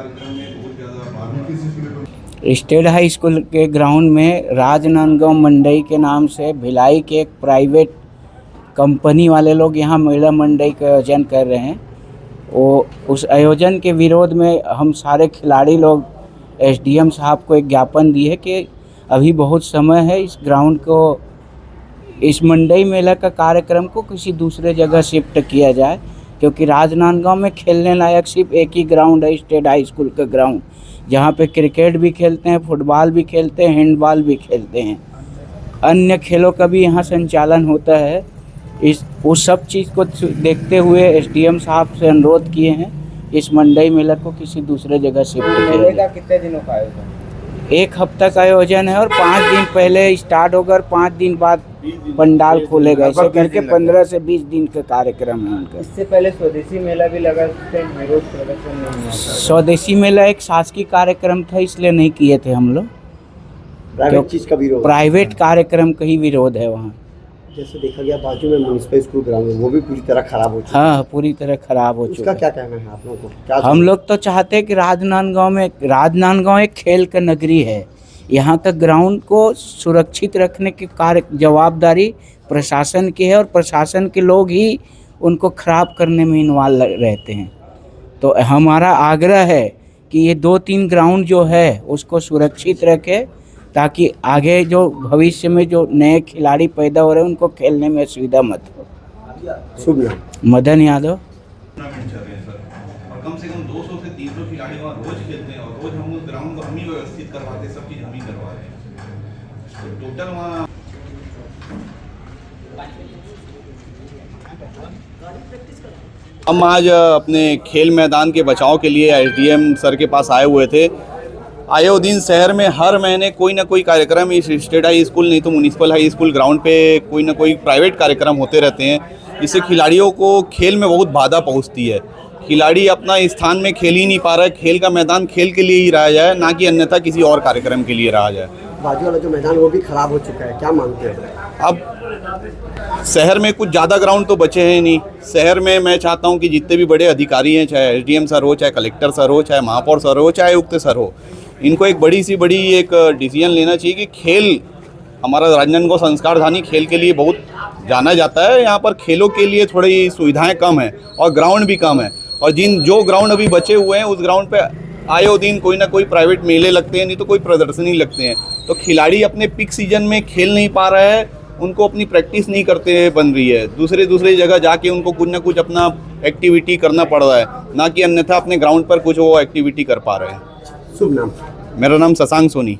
कार्यक्रम में बहुत ज़्यादा स्टेट हाई स्कूल के ग्राउंड में राजनांदगांव मंडई के नाम से भिलाई के एक प्राइवेट कंपनी वाले लोग यहाँ महिला मंडई का आयोजन कर रहे हैं। वो उस आयोजन के विरोध में हम सारे खिलाड़ी लोग एसडीएम साहब को एक ज्ञापन दिए कि अभी बहुत समय है, इस ग्राउंड को, इस मंडई मेला का कार्यक्रम को किसी दूसरे जगह शिफ्ट किया जाए, क्योंकि राजनांदगांव में खेलने लायक सिर्फ एक ही ग्राउंड है, स्टेट हाई स्कूल का ग्राउंड, जहाँ पे क्रिकेट भी खेलते हैं, फुटबॉल भी खेलते हैं, हैंडबॉल भी खेलते हैं, अन्य खेलों का भी यहाँ संचालन होता है। उस सब चीज़ को देखते हुए एसडीएम साहब से अनुरोध किए हैं इस मंडई मेला को किसी दूसरे जगह शिफ्ट किया जाए। कितने दिनों का आयोजन? एक हफ्ता का आयोजन है और 5 दिन पहले स्टार्ट होकर 5 दिन बाद पंडाल खोलेगा। ऐसे करके 15 से 20 दिन का कार्यक्रम है उनका। इससे पहले स्वदेशी मेला भी लगा, विरोध प्रदर्शन नहीं हुआ। स्वदेशी मेला एक शासकीय कार्यक्रम था, इसलिए नहीं किए थे हम लोग। प्राइवेट चीज का विरोध, प्राइवेट कार्यक्रम का ही विरोध है वहाँ। जैसे देखा गया बाजू में म्युनिसिपल स्कूल ग्राउंड है, वो भी पूरी तरह खराब हो चुका है। हाँ, पूरी तरह खराब हो चुका उसका है। क्या कहना है आप लोगों को? हम लोग तो चाहते हैं कि राजनांदगांव एक खेल का नगरी है। यहाँ का ग्राउंड को सुरक्षित रखने की कार्य जवाबदारी प्रशासन की है और प्रशासन के लोग ही उनको खराब करने में इन्वॉल्व रहते हैं। तो हमारा आग्रह है कि ये 2-3 ग्राउंड जो है उसको सुरक्षित रखे, ताकि आगे जो भविष्य में जो नए खिलाड़ी पैदा हो रहे हैं उनको खेलने में असुविधा मत हो। शुभ नाम मदन यादव। टूर्नामेंट चल रहे हैं सर, और कम से कम 200 से 300 खिलाड़ी वहाँ रोज खेलते हैं और रोज हम उस ग्राउंड को हम ही व्यवस्थित करवाते हैं, सब चीज़ हम ही करवा रहे हैं। तो टोटल वहाँ हम आज अपने खेल मैदान के बचाव के लिए एसडीएम सर के पास आए हुए थे। आए दिन शहर में हर महीने कोई ना कोई कार्यक्रम, इस स्टेट हाई स्कूल नहीं तो म्युनिसिपल हाई स्कूल ग्राउंड पे कोई ना कोई प्राइवेट कार्यक्रम होते रहते हैं, जिससे खिलाड़ियों को खेल में बहुत बाधा पहुंचती है। खिलाड़ी अपना स्थान में खेल ही नहीं पा रहा है। खेल का मैदान खेल के लिए ही रहा जाए, ना कि अन्यथा किसी और कार्यक्रम के लिए रहा जाए। बाजू वाला जो मैदान वो भी खराब हो चुका है, क्या मानते हैं? अब शहर में कुछ ज़्यादा ग्राउंड तो बचे हैं नहीं। शहर में मैं चाहता हूं कि जितने भी बड़े अधिकारी हैं, चाहे एसडीएम सर हो, चाहे कलेक्टर सर हो, चाहे महापौर सर हो, चाहे आयुक्त सर हो, इनको एक बड़ी एक डिसीजन लेना चाहिए कि खेल, हमारा राजनांदगांव संस्कारधानी खेल के लिए बहुत जाना जाता है। यहाँ पर खेलों के लिए थोड़ी सुविधाएं कम है और ग्राउंड भी कम है, और जो ग्राउंड अभी बचे हुए हैं उस ग्राउंड पे आए दिन कोई ना कोई प्राइवेट मेले लगते हैं, नहीं तो कोई प्रदर्शनी लगते हैं। तो खिलाड़ी अपने पीक सीजन में खेल नहीं पा रहे हैं, उनको अपनी प्रैक्टिस नहीं करते बन रही है। दूसरे जगह जाके उनको कुछ ना कुछ अपना एक्टिविटी करना पड़ रहा है, ना कि अन्यथा अपने ग्राउंड पर कुछ वो एक्टिविटी कर पा रहे हैं। शुभ नाम? मेरा नाम शशांक सोनी।